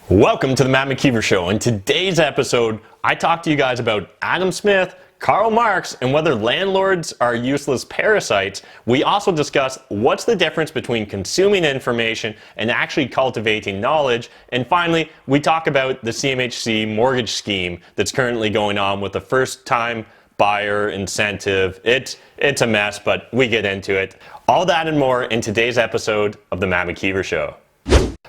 Welcome to the Matt McKeever Show. In today's episode, I talk to you guys about Adam Smith, Karl Marx, and whether landlords are useless parasites. We also discuss what's the difference between consuming information and actually cultivating knowledge. And finally, we talk about the CMHC mortgage scheme that's currently going on with the first-time buyer incentive. It's a mess, but we get into it. All that and more in today's episode of the Matt McKeever Show.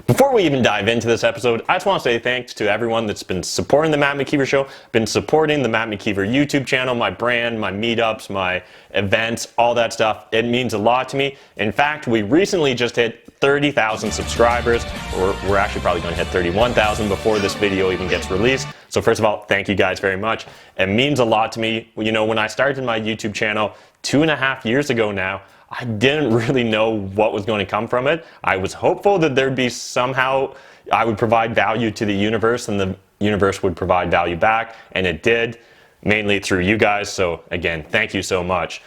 Before we even dive into this episode, I just want to say thanks to everyone that's been supporting the Matt McKeever Show, been supporting the Matt McKeever YouTube channel, my brand, my meetups, my events, all that stuff. It means a lot to me. In fact, we recently just hit 30,000 subscribers. We're actually probably going to hit 31,000 before this video even gets released. So first of all, thank you guys very much. It means a lot to me. You know, when I started my YouTube channel 2.5 years ago now, I didn't really know what was going to come from it. I was hopeful that there'd be somehow I would provide value to the universe and the universe would provide value back, and it did, mainly through you guys. So again, thank you so much.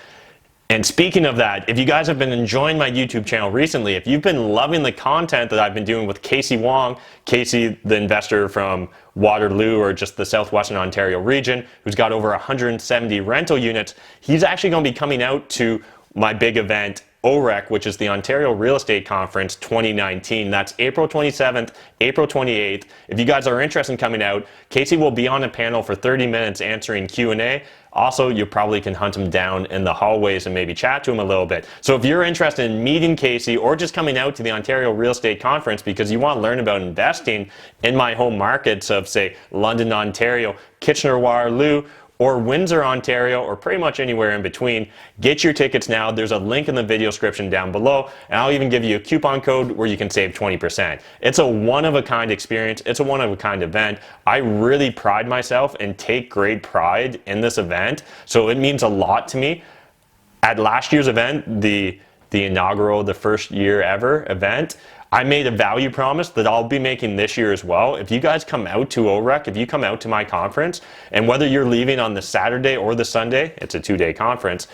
And speaking of that, if you guys have been enjoying my YouTube channel recently, if you've been loving the content that I've been doing with Casey Wong, Casey, the investor from Waterloo or just the Southwestern Ontario region, who's got over 170 rental units, he's actually going to be coming out to my big event, OREC, which is the Ontario Real Estate Conference 2019. That's April 27th, April 28th. If you guys are interested in coming out, Casey will be on a panel for 30 minutes answering Q&A. Also, you probably can hunt him down in the hallways and maybe chat to him a little bit. So if you're interested in meeting Casey or just coming out to the Ontario Real Estate Conference because you want to learn about investing in my home markets of, say, London, Ontario, Kitchener-Waterloo, or Windsor, Ontario, or pretty much anywhere in between, get your tickets now. There's a link in the video description down below, and I'll even give you a coupon code where you can save 20%. It's a one-of-a-kind experience. It's a one-of-a-kind event. I really pride myself and take great pride in this event, so it means a lot to me. At last year's event, the inaugural, the first year ever event, I made a value promise that I'll be making this year as well. If you guys come out to OREC, if you come out to my conference, and whether you're leaving on the Saturday or the Sunday, it's a 2-day conference,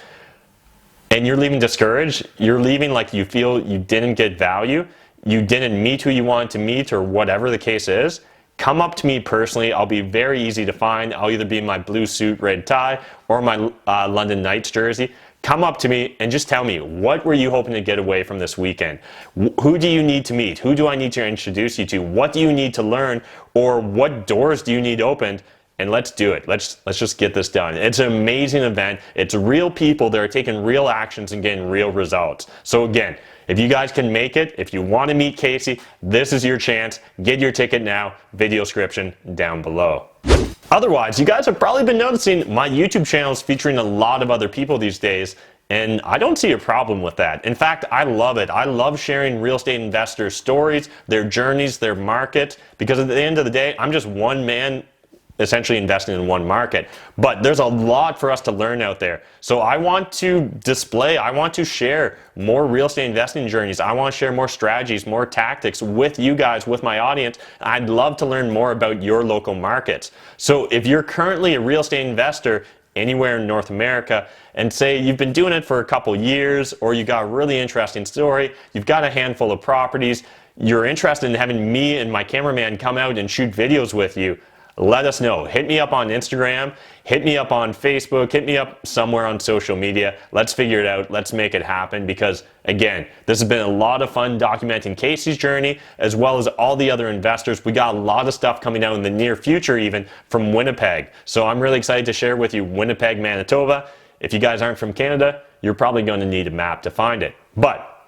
and you're leaving discouraged, you're leaving like you feel you didn't get value, you didn't meet who you wanted to meet, or whatever the case is, come up to me personally. I'll be very easy to find. I'll either be in my blue suit, red tie, or my London Knights jersey. Come up to me and just tell me, what were you hoping to get away from this weekend? Who do you need to meet? Who do I need to introduce you to? What do you need to learn? Or what doors do you need opened? And let's do it. Let's just get this done. It's an amazing event. It's real people that are taking real actions and getting real results. So again, if you guys can make it, if you want to meet Casey, this is your chance. Get your ticket now. Video description down below. Otherwise, you guys have probably been noticing my YouTube channel is featuring a lot of other people these days, and I don't see a problem with that. In fact, I love it. I love sharing real estate investors' stories, their journeys, their markets, because at the end of the day, I'm just one man essentially investing in one market. But there's a lot for us to learn out there. So I want to I want to share more real estate investing journeys. I want to share more strategies, more tactics with you guys, with my audience. I'd love to learn more about your local markets. So if you're currently a real estate investor anywhere in North America, and say you've been doing it for a couple years, or you got a really interesting story, you've got a handful of properties, you're interested in having me and my cameraman come out and shoot videos with you, let us know. Hit me up on Instagram, hit me up on Facebook, hit me up somewhere on social media. Let's figure it out. Let's make it happen, because again, this has been a lot of fun documenting Casey's journey as well as all the other investors. We got a lot of stuff coming out in the near future even from Winnipeg. So I'm really excited to share with you Winnipeg, Manitoba. If you guys aren't from Canada, you're probably going to need a map to find it. But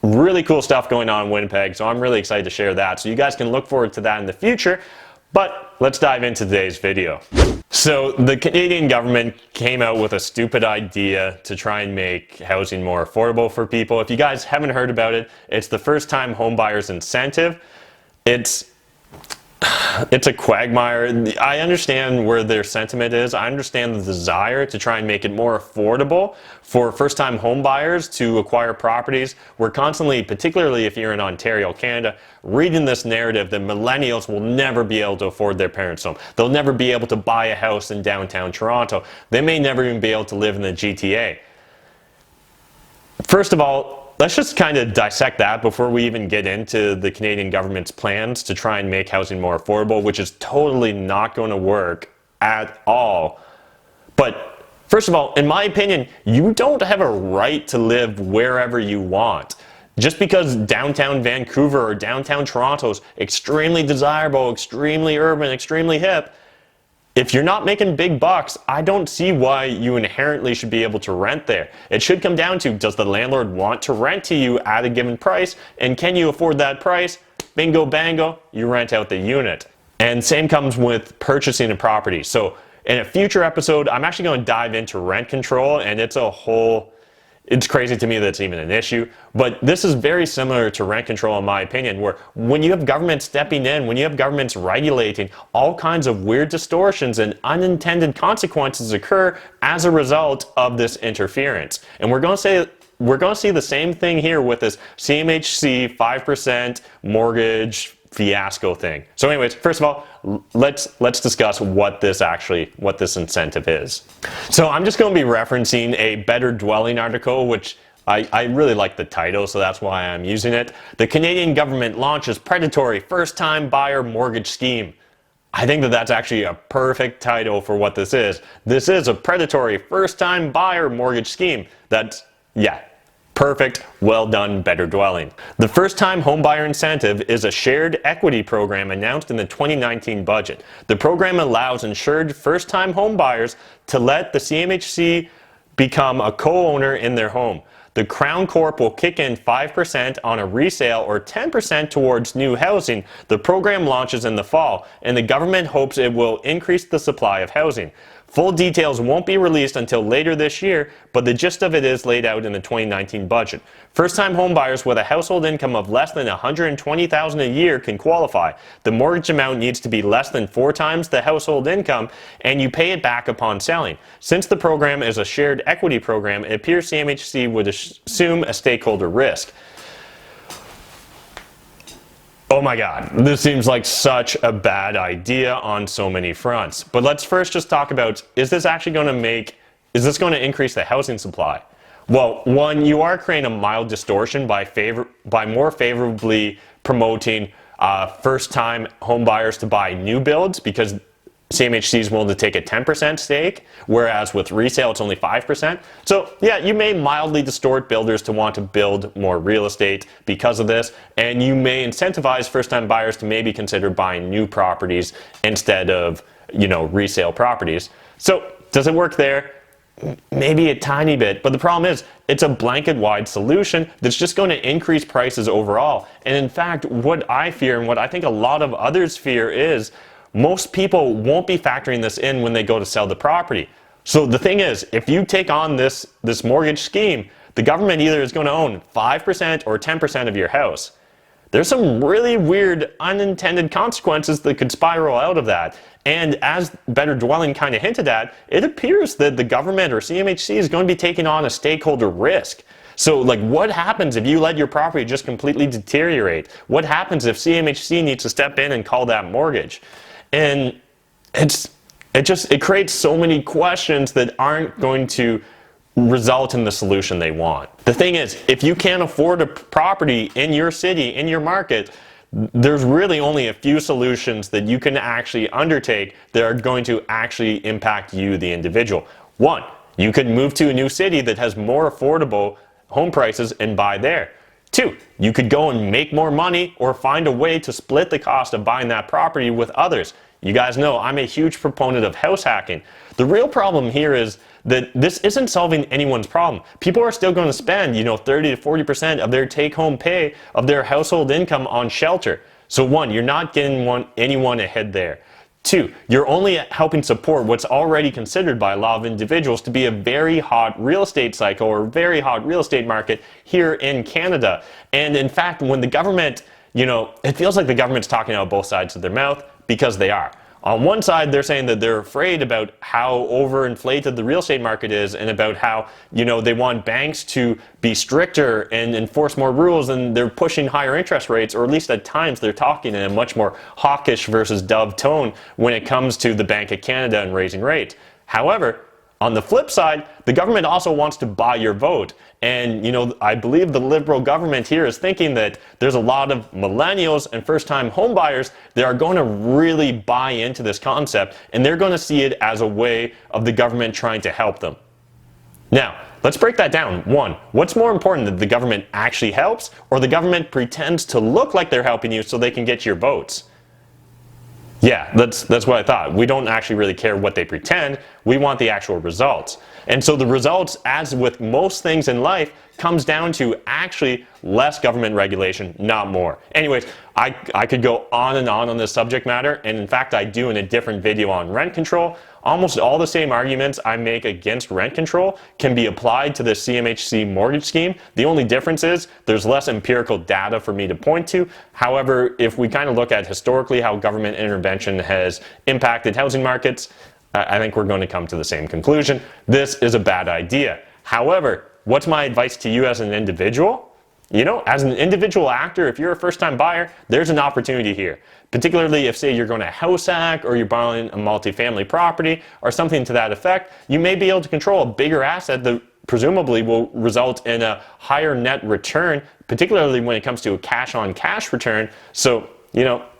really cool stuff going on in Winnipeg, so I'm really excited to share that. So you guys can look forward to that in the future. But let's dive into today's video. So the Canadian government came out with a stupid idea to try and make housing more affordable for people. If you guys haven't heard about it, it's the first-time homebuyers incentive. It's a quagmire. I understand where their sentiment is. I understand the desire to try and make it more affordable for first-time home buyers to acquire properties. We're constantly, particularly if you're in Ontario, Canada, reading this narrative that millennials will never be able to afford their parents' home. They'll never be able to buy a house in downtown Toronto. They may never even be able to live in the GTA. First of all, let's just kind of dissect that before we even get into the Canadian government's plans to try and make housing more affordable, which is totally not going to work at all. But first of all, in my opinion, you don't have a right to live wherever you want. Just because downtown Vancouver or downtown Toronto is extremely desirable, extremely urban, extremely hip, if you're not making big bucks, I don't see why you inherently should be able to rent there. It should come down to, does the landlord want to rent to you at a given price, and can you afford that price? Bingo bango, you rent out the unit. And same comes with purchasing a property. So in a future episode, I'm actually going to dive into rent control, and it's crazy to me that it's even an issue, but this is very similar to rent control in my opinion, where when you have government stepping in, when you have governments regulating, all kinds of weird distortions and unintended consequences occur as a result of this interference. And we're going to see the same thing here with this CMHC 5% mortgage fiasco thing. So anyways, first of all, let's discuss what this incentive is. So I'm just going to be referencing a Better Dwelling article, which I really like the title, so that's why I'm using it. The Canadian government launches predatory first-time buyer mortgage scheme. I think that that's actually a perfect title for what this is. This is a predatory first-time buyer mortgage scheme. Perfect, well done, Better Dwelling. The first-time homebuyer incentive is a shared equity program announced in the 2019 budget. The program allows insured first-time homebuyers to let the CMHC become a co-owner in their home. The Crown Corp will kick in 5% on a resale or 10% towards new housing. The program launches in the fall, and the government hopes it will increase the supply of housing. Full details won't be released until later this year, but the gist of it is laid out in the 2019 budget. First-time homebuyers with a household income of less than $120,000 a year can qualify. The mortgage amount needs to be less than 4 times the household income, and you pay it back upon selling. Since the program is a shared equity program, it appears CMHC would assume a stakeholder risk. Oh my God, this seems like such a bad idea on so many fronts. But let's first just talk about, is this going to increase the housing supply? Well, one, you are creating a mild distortion by more favorably promoting first-time home buyers to buy new builds, because CMHC is willing to take a 10% stake, whereas with resale it's only 5%. So yeah, you may mildly distort builders to want to build more real estate because of this, and you may incentivize first-time buyers to maybe consider buying new properties instead of, resale properties. So does it work there? Maybe a tiny bit, but the problem is it's a blanket-wide solution that's just going to increase prices overall. And in fact, what I fear and what I think a lot of others fear is most people won't be factoring this in when they go to sell the property. So the thing is, if you take on this mortgage scheme, the government either is going to own 5% or 10% of your house. There's some really weird unintended consequences that could spiral out of that. And as Better Dwelling kind of hinted at, it appears that the government or CMHC is going to be taking on a stakeholder risk. So what happens if you let your property just completely deteriorate? What happens if CMHC needs to step in and call that mortgage? And it creates so many questions that aren't going to result in the solution they want. The thing is, if you can't afford a property in your city, in your market, there's really only a few solutions that you can actually undertake that are going to actually impact you, the individual. One, you could move to a new city that has more affordable home prices and buy there. 2, you could go and make more money or find a way to split the cost of buying that property with others. You guys know I'm a huge proponent of house hacking. The real problem here is that this isn't solving anyone's problem. People are still going to spend, 30 to 40% of their take-home pay of their household income on shelter. So 1, you're not getting anyone ahead there. 2, you're only helping support what's already considered by a lot of individuals to be a very hot real estate cycle or very hot real estate market here in Canada. And in fact, when the government, it feels like the government's talking out both sides of their mouth, because they are. On one side, they're saying that they're afraid about how overinflated the real estate market is and about how, they want banks to be stricter and enforce more rules, and they're pushing higher interest rates, or at least at times they're talking in a much more hawkish versus dove tone when it comes to the Bank of Canada and raising rates. However, On the flip side, the government also wants to buy your vote. And, I believe the liberal government here is thinking that there's a lot of millennials and first-time home buyers that are going to really buy into this concept, and they're going to see it as a way of the government trying to help them. Now, let's break that down. One, what's more important, that the government actually helps, or the government pretends to look like they're helping you so they can get your votes? Yeah, that's what I thought. We don't actually really care what they pretend. We want the actual results. And so the results, as with most things in life, comes down to actually less government regulation, not more. Anyways, I could go on and on this subject matter, and in fact I do in a different video on rent control. Almost all the same arguments I make against rent control can be applied to the CMHC mortgage scheme. The only difference is there's less empirical data for me to point to. However, if we kind of look at historically how government intervention has impacted housing markets, I think we're going to come to the same conclusion. This is a bad idea. However, what's my advice to you as an individual? As an individual actor, if you're a first-time buyer, there's an opportunity here. Particularly if, say, you're going to house hack or you're buying a multifamily property or something to that effect, you may be able to control a bigger asset that presumably will result in a higher net return, particularly when it comes to a cash-on-cash return. So,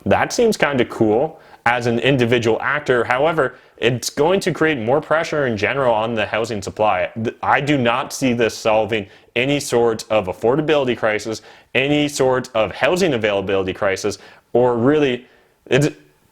that seems kind of cool as an individual actor. However, it's going to create more pressure in general on the housing supply. I do not see this solving any sort of affordability crisis, any sort of housing availability crisis, or really,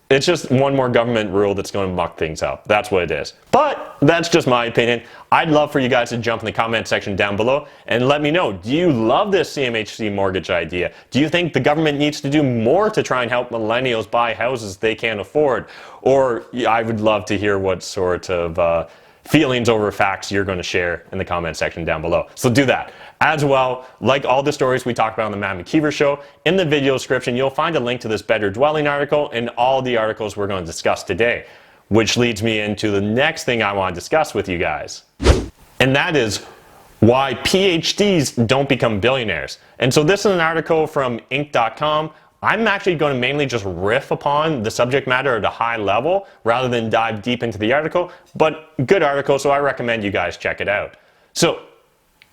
it's just one more government rule that's going to muck things up. That's what it is. But that's just my opinion. I'd love for you guys to jump in the comment section down below and let me know, do you love this CMHC mortgage idea? Do you think the government needs to do more to try and help millennials buy houses they can't afford? Or I would love to hear what sort of feelings over facts you're going to share in the comment section down below. So do that. As well, like all the stories we talked about on the Matt McKeever Show, in the video description you'll find a link to this Better Dwelling article and all the articles we're going to discuss today, which leads me into the next thing I want to discuss with you guys. And that is why PhDs don't become billionaires. And so this is an article from Inc.com. I'm actually going to mainly just riff upon the subject matter at a high level rather than dive deep into the article, but good article, so I recommend you guys check it out. So,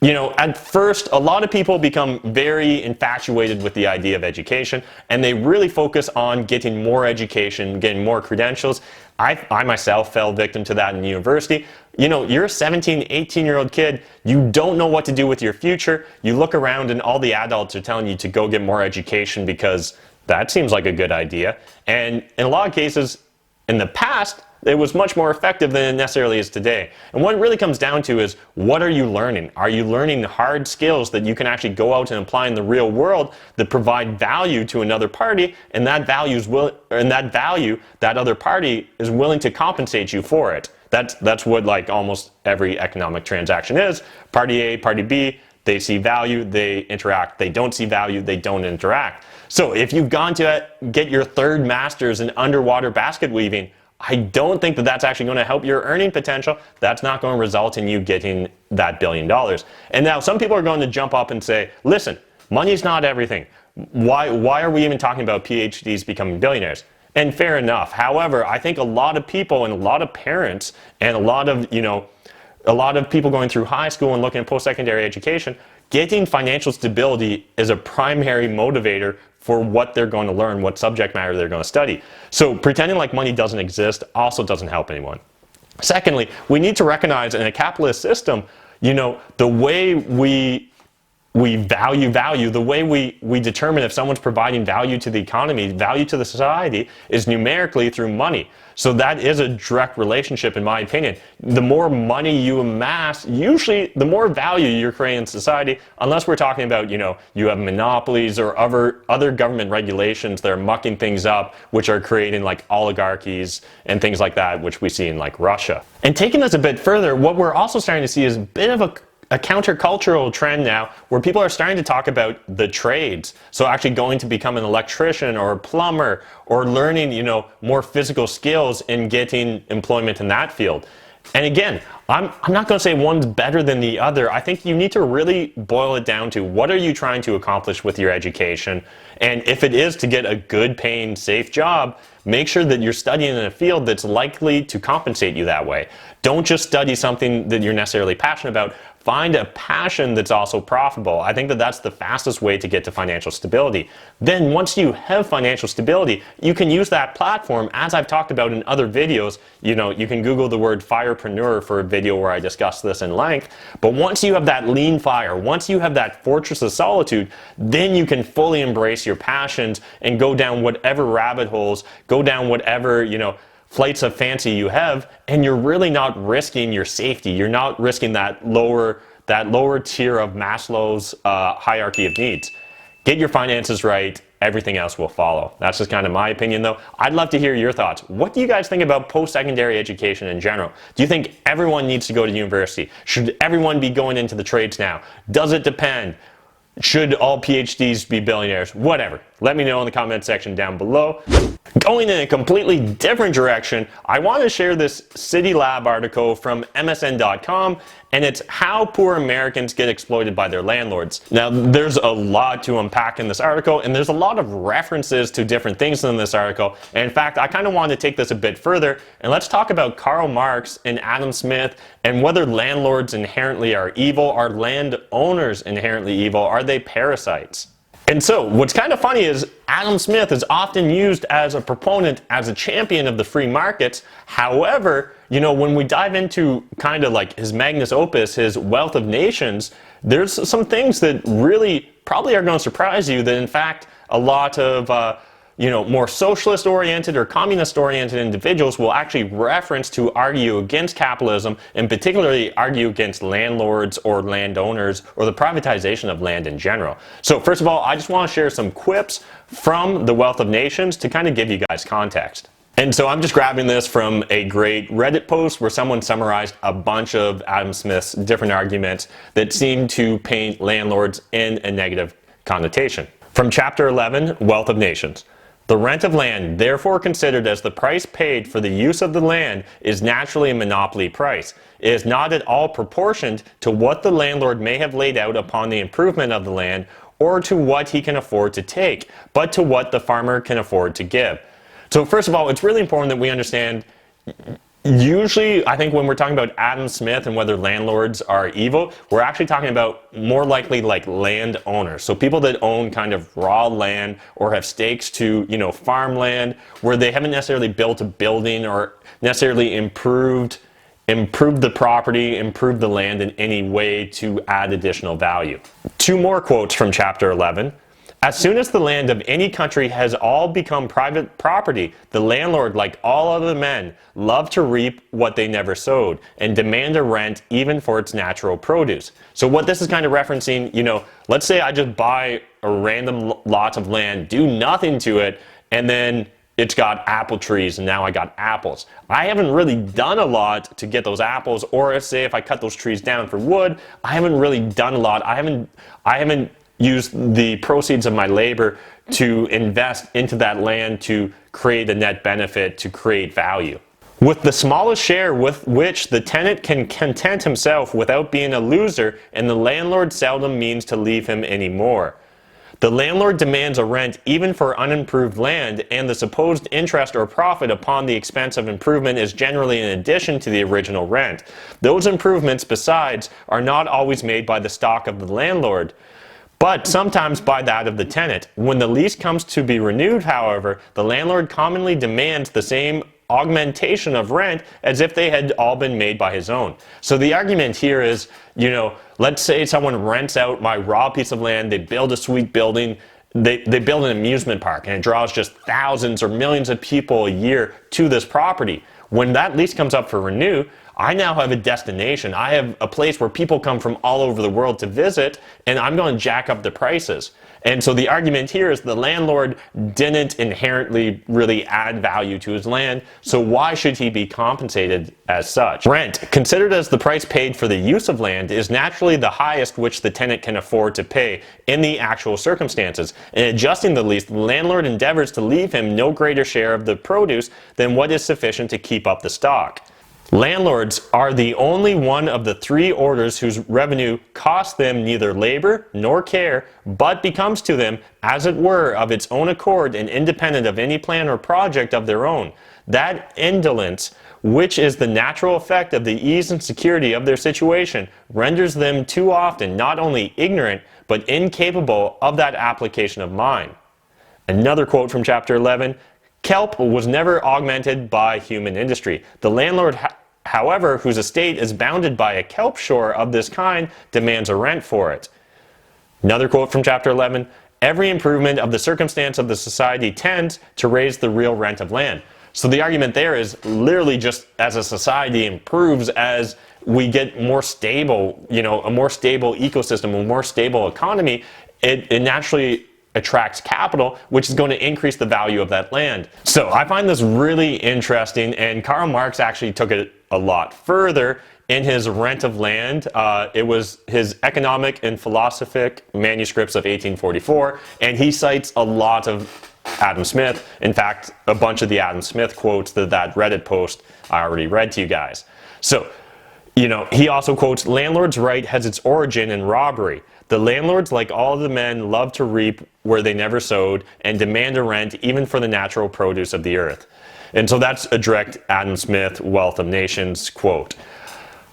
at first, a lot of people become very infatuated with the idea of education, and they really focus on getting more education, getting more credentials. I myself fell victim to that in university. You're a 17, 18-year-old kid, you don't know what to do with your future. You look around and all the adults are telling you to go get more education because that seems like a good idea. And in a lot of cases, in the past, it was much more effective than it necessarily is today. And what it really comes down to is, what are you learning? Are you learning hard skills that you can actually go out and apply in the real world that provide value to another party, and that value, that other party is willing to compensate you for it? That's what like almost every economic transaction is. Party A, party B, they see value, they interact. They don't see value, they don't interact. So if you've gone to get your third master's in underwater basket weaving, I don't think that that's actually going to help your earning potential. That's not going to result in you getting that $1 billion. And now some people are going to jump up and say, listen, money's not everything. Why are we even talking about PhDs becoming billionaires? And fair enough. However, I think a lot of people and a lot of parents and a lot of people going through high school and looking at post-secondary education, getting financial stability is a primary motivator for what they're going to learn, what subject matter they're going to study. So pretending like money doesn't exist also doesn't help anyone. Secondly, we need to recognize in a capitalist system, the way we value, the way we determine if someone's providing value to the economy, value to the society, is numerically through money. So that is a direct relationship, in my opinion. The more money you amass, usually the more value you're creating in society, unless we're talking about, you have monopolies or other government regulations that are mucking things up, which are creating like oligarchies and things like that, which we see in like Russia. And taking this a bit further, what we're also starting to see is a bit of a countercultural trend now where people are starting to talk about the trades. So actually going to become an electrician or a plumber or learning, more physical skills and getting employment in that field. And again, I'm not going to say one's better than the other. I think you need to really boil it down to what are you trying to accomplish with your education. And if it is to get a good paying, safe job, make sure that you're studying in a field that's likely to compensate you that way. Don't just study something that you're necessarily passionate about. Find a passion that's also profitable. I think that that's the fastest way to get to financial stability. Then once you have financial stability, you can use that platform, as I've talked about in other videos. You know, you can Google the word FIREpreneur for a video where I discuss this in length. But once you have that lean fire, once you have that fortress of solitude, then you can fully embrace your passions and go down whatever rabbit holes, go down whatever, flights of fancy you have, and you're really not risking your safety. You're not risking that lower tier of Maslow's hierarchy of needs. Get your finances right, everything else will follow. That's just kind of my opinion though. I'd love to hear your thoughts. What do you guys think about post-secondary education in general? Do you think everyone needs to go to university? Should everyone be going into the trades now? Does it depend? Should all PhDs be billionaires? Whatever. Let me know in the comment section down below. Going in a completely different direction, I want to share this City Lab article from MSN.com, and it's how poor Americans get exploited by their landlords. Now, there's a lot to unpack in this article, and there's a lot of references to different things in this article. And in fact, I kind of want to take this a bit further, and let's talk about Karl Marx and Adam Smith, and whether landlords inherently are evil. Are landowners inherently evil? Are they parasites? And so, what's kind of funny is Adam Smith is often used as a proponent, as a champion of the free markets. However, when we dive into kind of like his magnus opus, his Wealth of Nations, there's some things that really probably are going to surprise you, that in fact a lot of more socialist-oriented or communist-oriented individuals will actually reference to argue against capitalism, and particularly argue against landlords or landowners or the privatization of land in general. So first of all, I just want to share some quips from the Wealth of Nations to kind of give you guys context. And so I'm just grabbing this from a great Reddit post where someone summarized a bunch of Adam Smith's different arguments that seem to paint landlords in a negative connotation. From Chapter 11, Wealth of Nations. The rent of land, therefore considered as the price paid for the use of the land, is naturally a monopoly price. It is not at all proportioned to what the landlord may have laid out upon the improvement of the land, or to what he can afford to take, but to what the farmer can afford to give. So first of all, it's really important that we understand, usually, I think when we're talking about Adam Smith and whether landlords are evil, we're actually talking about more likely like landowners. So people that own kind of raw land or have stakes to, farmland, where they haven't necessarily built a building or necessarily improved the property, improved the land in any way to add additional value. Two more quotes from Chapter 11. As soon as the land of any country has all become private property, the landlord, like all other men, love to reap what they never sowed and demand a rent even for its natural produce. So what this is kind of referencing, let's say I just buy a random lot of land, do nothing to it, and then it's got apple trees and now I got apples. I haven't really done a lot to get those apples, or say if I cut those trees down for wood, I haven't really done a lot. I haven't use the proceeds of my labor to invest into that land to create a net benefit, to create value. With the smallest share with which the tenant can content himself without being a loser, and the landlord seldom means to leave him any more. The landlord demands a rent even for unimproved land, and the supposed interest or profit upon the expense of improvement is generally in addition to the original rent. Those improvements, besides, are not always made by the stock of the landlord, but sometimes by that of the tenant. When the lease comes to be renewed, however, the landlord commonly demands the same augmentation of rent as if they had all been made by his own. So the argument here is, let's say someone rents out my raw piece of land, they build a sweet building, they build an amusement park, and it draws just thousands or millions of people a year to this property. When that lease comes up for renew, I now have a destination. I have a place where people come from all over the world to visit, and I'm going to jack up the prices. And so the argument here is the landlord didn't inherently really add value to his land, so why should he be compensated as such? Rent, considered as the price paid for the use of land, is naturally the highest which the tenant can afford to pay in the actual circumstances. In adjusting the lease, the landlord endeavors to leave him no greater share of the produce than what is sufficient to keep up the stock. Landlords are the only one of the three orders whose revenue costs them neither labor nor care, but becomes to them, as it were, of its own accord and independent of any plan or project of their own. That indolence, which is the natural effect of the ease and security of their situation, renders them too often not only ignorant, but incapable of that application of mind. Another quote from chapter 11, kelp was never augmented by human industry. The landlord, however, whose estate is bounded by a kelp shore of this kind, demands a rent for it. Another quote from chapter 11, every improvement of the circumstance of the society tends to raise the real rent of land. So the argument there is literally just as a society improves, as we get more stable, a more stable ecosystem, a more stable economy, it naturally attracts capital, which is going to increase the value of that land. So I find this really interesting, and Karl Marx actually took it a lot further in his Rent of Land. It was his Economic and Philosophic manuscripts of 1844, and he cites a lot of Adam Smith. In fact, a bunch of the Adam Smith quotes that Reddit post I already read to you guys. So, he also quotes, landlord's right has its origin in robbery. The landlords, like all the men, love to reap where they never sowed and demand a rent even for the natural produce of the earth. And so that's a direct Adam Smith Wealth of Nations quote.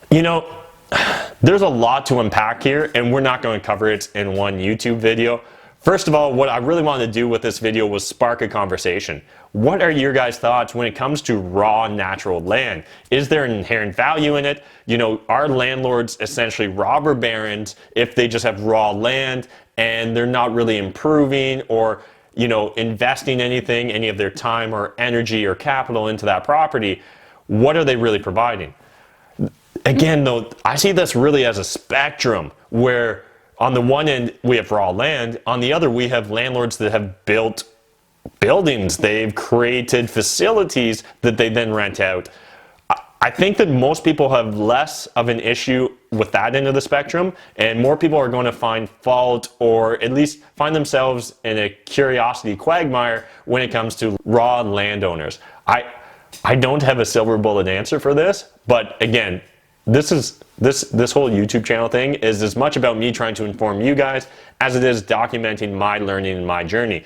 There's a lot to unpack here, and we're not going to cover it in one YouTube video. First of all, what I really wanted to do with this video was spark a conversation. What are your guys' thoughts when it comes to raw natural land? Is there an inherent value in it? Are landlords essentially robber barons if they just have raw land and they're not really improving or, investing any of their time or energy or capital into that property? What are they really providing? Again, though, I see this really as a spectrum where on the one end, we have raw land. On the other, we have landlords that have built buildings. They've created facilities that they then rent out. I think that most people have less of an issue with that end of the spectrum, and more people are going to find fault or at least find themselves in a curiosity quagmire when it comes to raw landowners. I don't have a silver bullet answer for this, but again, this whole YouTube channel thing is as much about me trying to inform you guys as it is documenting my learning and my journey.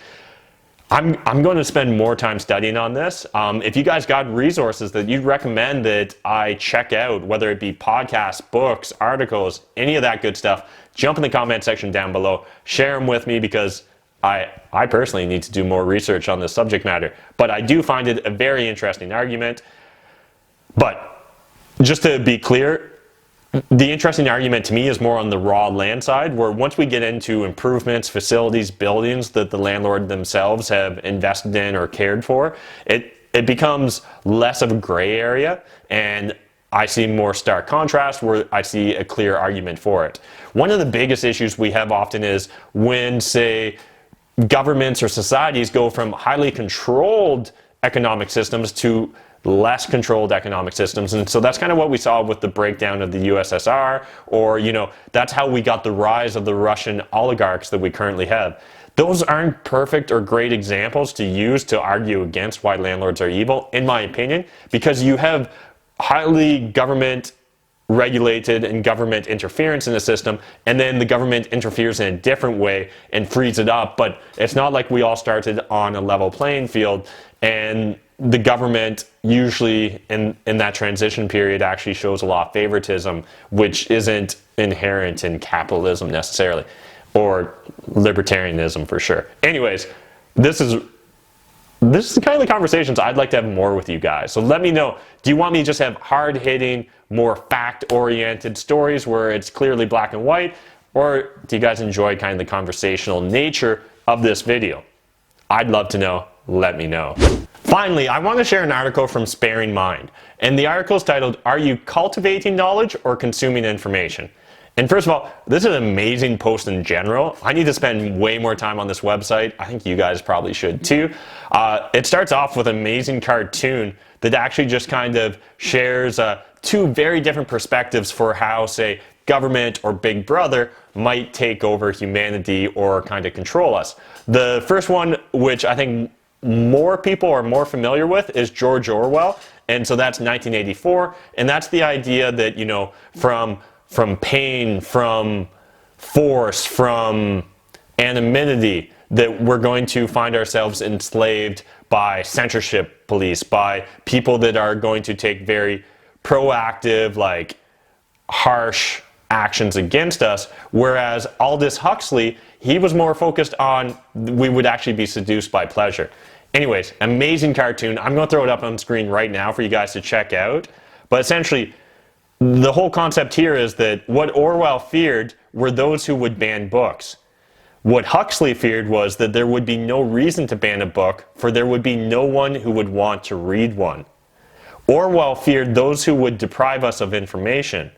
I'm going to spend more time studying on this. If you guys got resources that you'd recommend that I check out, whether it be podcasts, books, articles, any of that good stuff, jump in the comment section down below. Share them with me because I personally need to do more research on this subject matter. But I do find it a very interesting argument. But just to be clear, the interesting argument to me is more on the raw land side, where once we get into improvements, facilities, buildings that the landlord themselves have invested in or cared for, it becomes less of a gray area, and I see more stark contrast where I see a clear argument for it. One of the biggest issues we have often is when, say, governments or societies go from highly controlled economic systems to less controlled economic systems. And so that's kind of what we saw with the breakdown of the USSR, or, that's how we got the rise of the Russian oligarchs that we currently have. Those aren't perfect or great examples to use to argue against why landlords are evil, in my opinion, because you have highly government regulated and government interference in the system, and then the government interferes in a different way and frees it up. But it's not like we all started on a level playing field, and the government usually in that transition period actually shows a lot of favoritism, which isn't inherent in capitalism necessarily, or libertarianism for sure. Anyways, this is the kind of the conversations I'd like to have more with you guys. So let me know, do you want me to just have hard-hitting, more fact-oriented stories where it's clearly black and white, or do you guys enjoy kind of the conversational nature of this video? I'd love to know. Let me know. Finally, I want to share an article from Sparing Mind, and the article is titled, Are You Cultivating Knowledge or Consuming Information? And first of all, this is an amazing post in general. I need to spend way more time on this website. I think you guys probably should too. It starts off with an amazing cartoon that actually just kind of shares two very different perspectives for how, say, government or Big Brother might take over humanity or kind of control us. The first one, which I think more people are more familiar with, is George Orwell. And so that's 1984, and that's the idea that, you know, from pain, from force, from anonymity, that we're going to find ourselves enslaved by censorship police, by people that are going to take very proactive, like harsh actions against us. Whereas Aldous Huxley, he was more focused on we would actually be seduced by pleasure. Anyways, amazing cartoon. I'm going to throw it up on screen right now for you guys to check out. But essentially, the whole concept here is that what Orwell feared were those who would ban books. What Huxley feared was that there would be no reason to ban a book, for there would be no one who would want to read one. Orwell feared those who would deprive us of information.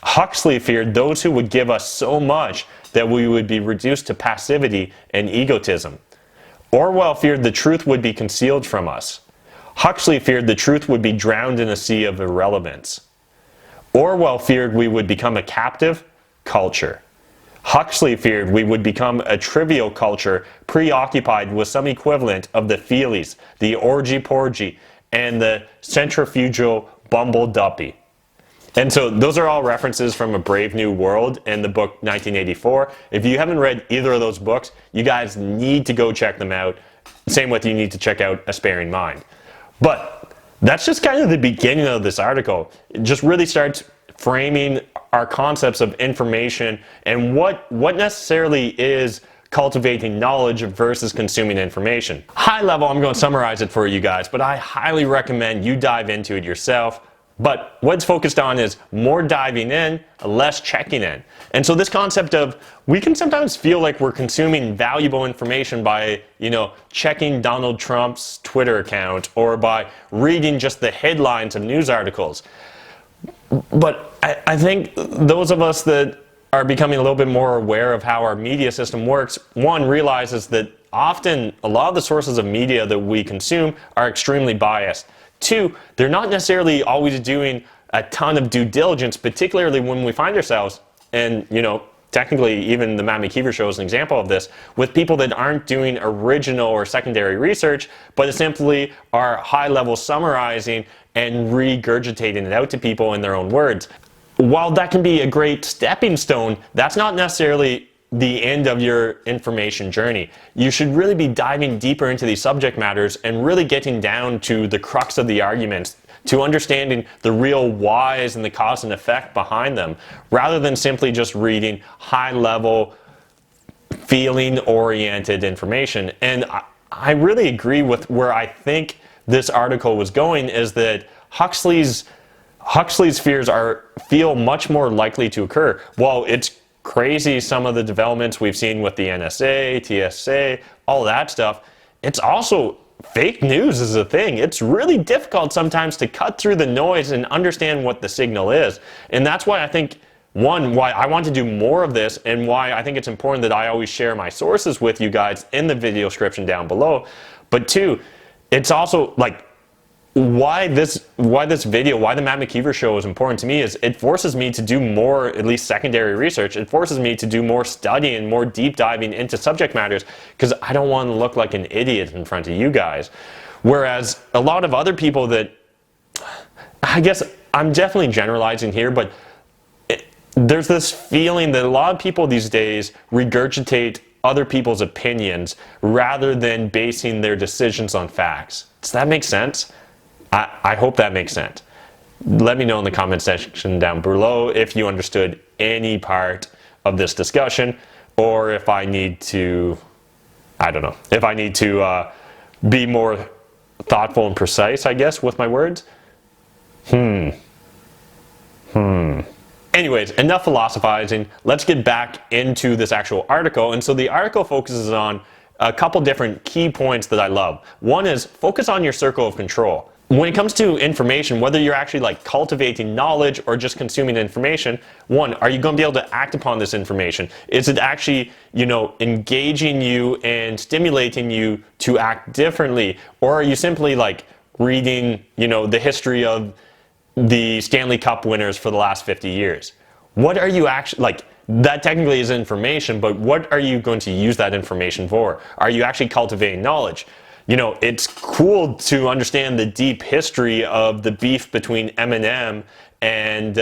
Huxley feared those who would give us so much that we would be reduced to passivity and egotism. Orwell feared the truth would be concealed from us. Huxley feared the truth would be drowned in a sea of irrelevance. Orwell feared we would become a captive culture. Huxley feared we would become a trivial culture preoccupied with some equivalent of the feelies, the orgy-porgy, and the centrifugal bumble-duppy. And so those are all references from A Brave New World and the book 1984. If you haven't read either of those books, you guys need to go check them out. Same with you need to check out A Sparing Mind. But that's just kind of the beginning of this article. It just really starts framing our concepts of information and what necessarily is cultivating knowledge versus consuming information. High level, I'm going to summarize it for you guys, but I highly recommend you dive into it yourself. But what's focused on is more diving in, less checking in. And so this concept of, we can sometimes feel like we're consuming valuable information by, you know, checking Donald Trump's Twitter account or by reading just the headlines of news articles. But I think those of us that are becoming a little bit more aware of how our media system works, one, realizes that often a lot of the sources of media that we consume are extremely biased. Two, they're not necessarily always doing a ton of due diligence, particularly when we find ourselves, and you know, technically even the Matt McKeever show is an example of this, with people that aren't doing original or secondary research, but simply are high-level summarizing and regurgitating it out to people in their own words. While that can be a great stepping stone, that's not necessarily the end of your information journey. You should really be diving deeper into these subject matters and really getting down to the crux of the arguments, to understanding the real whys and the cause and effect behind them, rather than simply just reading high-level, feeling-oriented information. And I really agree with where I think this article was going, is that Huxley's fears feel much more likely to occur. While it's crazy some of the developments we've seen with the NSA, TSA, all that stuff, it's also fake news is a thing. It's really difficult sometimes to cut through the noise and understand what the signal is. And that's why I think, one, why I want to do more of this, and why I think it's important that I always share my sources with you guys in the video description down below. But two, it's also like, why this video, why the Matt McKeever show is important to me is it forces me to do more, at least secondary research. It forces me to do more studying, more deep diving into subject matters, because I don't want to look like an idiot in front of you guys. Whereas a lot of other people that, I guess I'm definitely generalizing here, but there's this feeling that a lot of people these days regurgitate other people's opinions rather than basing their decisions on facts. Does that make sense? I hope that makes sense. Let me know in the comment section down below if you understood any part of this discussion, or if I need to, I don't know, if I need to be more thoughtful and precise, I guess, with my words. Anyways, enough philosophizing. Let's get back into this actual article. And so the article focuses on a couple different key points that I love. One is focus on your circle of control. When it comes to information, whether you're actually like cultivating knowledge or just consuming information, one, are you going to be able to act upon this information? Is it actually, you know, engaging you and stimulating you to act differently? Or are you simply like reading, you know, the history of the Stanley Cup winners for the last 50 years? What are you actually, like, that technically is information, but what are you going to use that information for? Are you actually cultivating knowledge? You know, it's cool to understand the deep history of the beef between Eminem and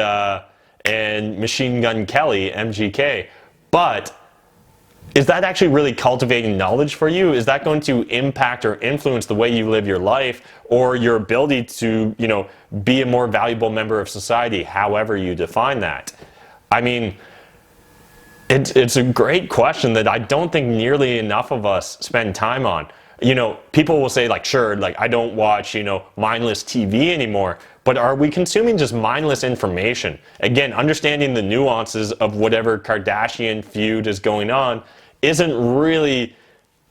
Machine Gun Kelly, MGK, but is that actually really cultivating knowledge for you? Is that going to impact or influence the way you live your life or your ability to, you know, be a more valuable member of society, however you define that? I mean, it's a great question that I don't think nearly enough of us spend time on. You know, people will say like, sure, like I don't watch, you know, mindless TV anymore, but are we consuming just mindless information? Again, understanding the nuances of whatever Kardashian feud is going on isn't really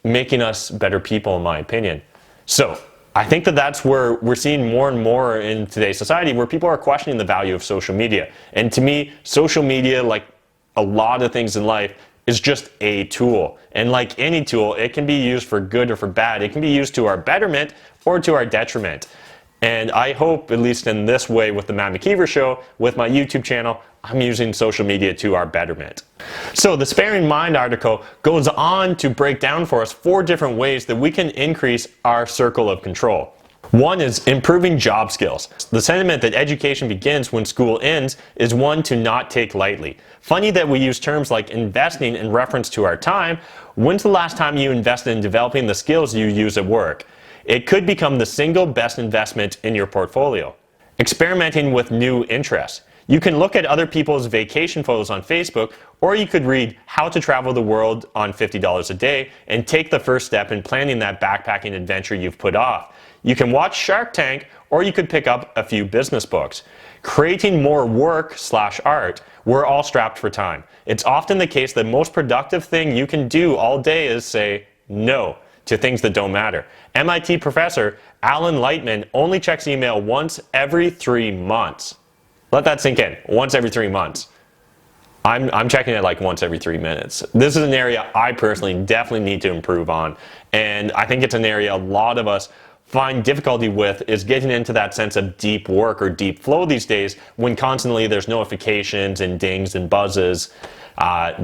making us better people, in my opinion. So I think that that's where we're seeing more and more in today's society, where people are questioning the value of social media. And to me, social media, like a lot of things in life, is just a tool. And like any tool, it can be used for good or for bad. It can be used to our betterment or to our detriment. And I hope, at least in this way with the Matt McKeever Show, with my YouTube channel, I'm using social media to our betterment. So the Sparing Mind article goes on to break down for us 4 different ways that we can increase our circle of control. One is improving job skills. The sentiment that education begins when school ends is one to not take lightly. Funny that we use terms like investing in reference to our time. When's the last time you invested in developing the skills you use at work? It could become the single best investment in your portfolio. Experimenting with new interests. You can look at other people's vacation photos on Facebook, or you could read How to Travel the World on $50 a Day and take the first step in planning that backpacking adventure you've put off. You can watch Shark Tank, or you could pick up a few business books. Creating more work/art, we're all strapped for time. It's often the case that most productive thing you can do all day is say no to things that don't matter. MIT professor Alan Lightman only checks email once every 3 months. Let that sink in. Once every 3 months. I'm checking it like once every 3 minutes. This is an area I personally definitely need to improve on. And I think it's an area a lot of us find difficulty with, is getting into that sense of deep work or deep flow these days when constantly there's notifications and dings and buzzes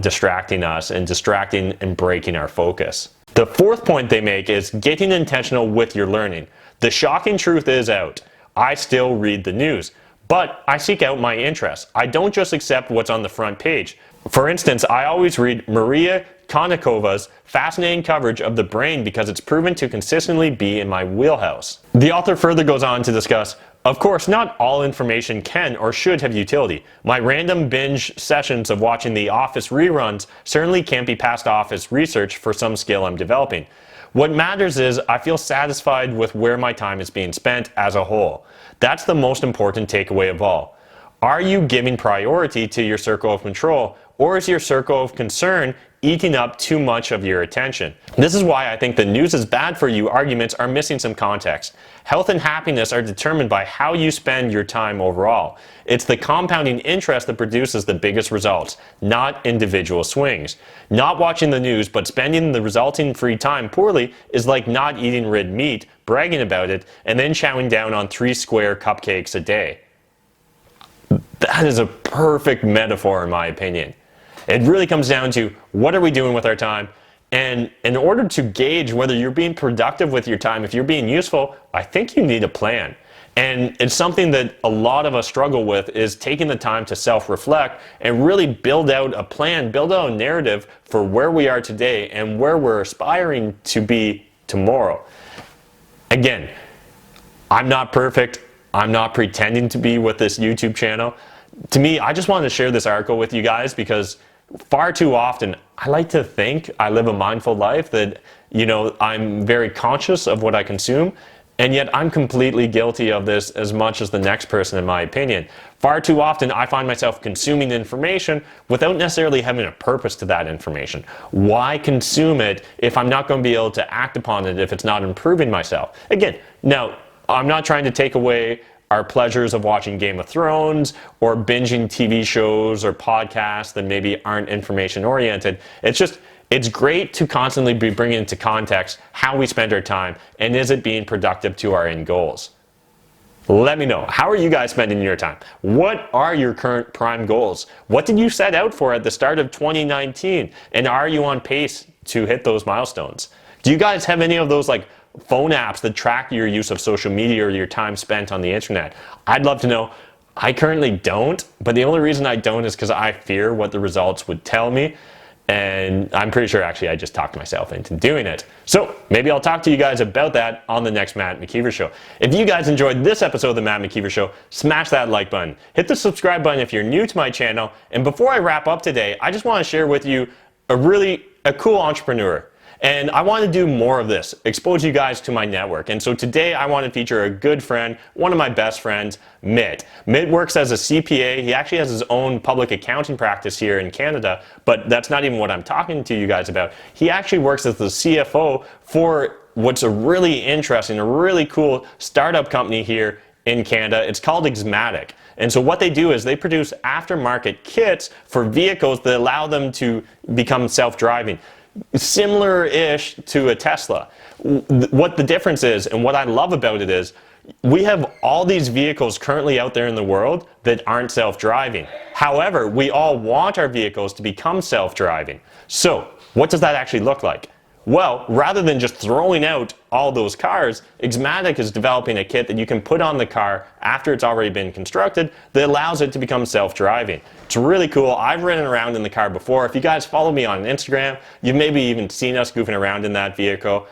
distracting us and breaking our focus. The 4th point they make is getting intentional with your learning. The shocking truth is out. I still read the news, but I seek out my interests. I don't just accept what's on the front page. For instance, I always read Maria Konikova's fascinating coverage of the brain because it's proven to consistently be in my wheelhouse. The author further goes on to discuss, of course, not all information can or should have utility. My random binge sessions of watching The Office reruns certainly can't be passed off as research for some skill I'm developing. What matters is I feel satisfied with where my time is being spent as a whole. That's the most important takeaway of all. Are you giving priority to your circle of control, or is your circle of concern eating up too much of your attention? This is why I think the news is bad for you arguments are missing some context. Health and happiness are determined by how you spend your time overall. It's the compounding interest that produces the biggest results, not individual swings. Not watching the news but spending the resulting free time poorly is like not eating red meat, bragging about it, and then chowing down on 3 square cupcakes a day. That is a perfect metaphor in my opinion. It really comes down to what are we doing with our time, and in order to gauge whether you're being productive with your time, if you're being useful, I think you need a plan. And it's something that a lot of us struggle with, is taking the time to self-reflect and really build out a plan, build out a narrative for where we are today and where we're aspiring to be tomorrow. Again, I'm not perfect. I'm not pretending to be with this YouTube channel. To me, I just wanted to share this article with you guys because far too often, I like to think I live a mindful life, that, you know, I'm very conscious of what I consume, and yet I'm completely guilty of this as much as the next person, in my opinion. Far too often, I find myself consuming information without necessarily having a purpose to that information. Why consume it if I'm not going to be able to act upon it, if it's not improving myself? Again, now, I'm not trying to take away our pleasures of watching Game of Thrones or binging TV shows or podcasts that maybe aren't information oriented. It's great to constantly be bringing into context how we spend our time, and is it being productive to our end goals? Let me know. How are you guys spending your time? What are your current prime goals? What did you set out for at the start of 2019? And are you on pace to hit those milestones? Do you guys have any of those like phone apps that track your use of social media or your time spent on the internet? I'd love to know. I currently don't, but the only reason I don't is because I fear what the results would tell me. And I'm pretty sure actually I just talked myself into doing it. So maybe I'll talk to you guys about that on the next Matt McKeever Show. If you guys enjoyed this episode of the Matt McKeever Show, smash that like button. Hit the subscribe button if you're new to my channel. And before I wrap up today, I just want to share with you a cool entrepreneur. And I want to do more of this, expose you guys to my network. And so today I want to feature a good friend, one of my best friends, Mitt. Mitt works as a CPA. He actually has his own public accounting practice here in Canada, but that's not even what I'm talking to you guys about. He actually works as the CFO for what's a really interesting, a really cool startup company here in Canada. It's called Xmatic. And so what they do is they produce aftermarket kits for vehicles that allow them to become self-driving. Similar-ish to a Tesla. What the difference is, and what I love about it is, we have all these vehicles currently out there in the world that aren't self-driving. However, we all want our vehicles to become self-driving. So, what does that actually look like? Well, rather than just throwing out all those cars, Xmatic is developing a kit that you can put on the car after it's already been constructed that allows it to become self-driving. It's really cool. I've ridden around in the car before. If you guys follow me on Instagram, you've maybe even seen us goofing around in that vehicle.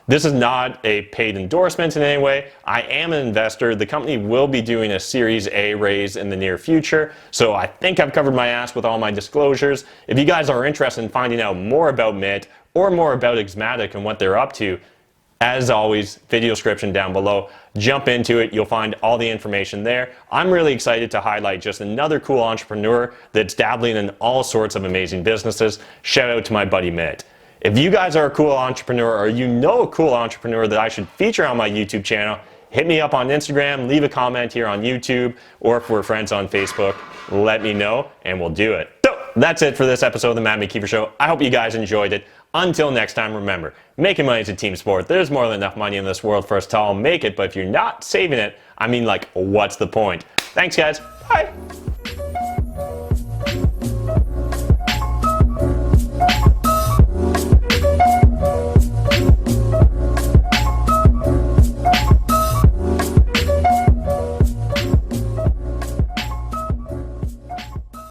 This is not a paid endorsement in any way. I am an investor. The company will be doing a Series A raise in the near future, so I think I've covered my ass with all my disclosures. If you guys are interested in finding out more about Mitt or more about Xmatic and what they're up to, as always, video description down below. Jump into it. You'll find all the information there. I'm really excited to highlight just another cool entrepreneur that's dabbling in all sorts of amazing businesses. Shout out to my buddy Mitt. If you guys are a cool entrepreneur or you know a cool entrepreneur that I should feature on my YouTube channel, hit me up on Instagram, leave a comment here on YouTube, or if we're friends on Facebook, let me know and we'll do it. So that's it for this episode of the Matt McKeever Show. I hope you guys enjoyed it. Until next time, remember, making money is a team sport. There's more than enough money in this world for us to all make it, but if you're not saving it, I mean, like, what's the point? Thanks, guys. Bye.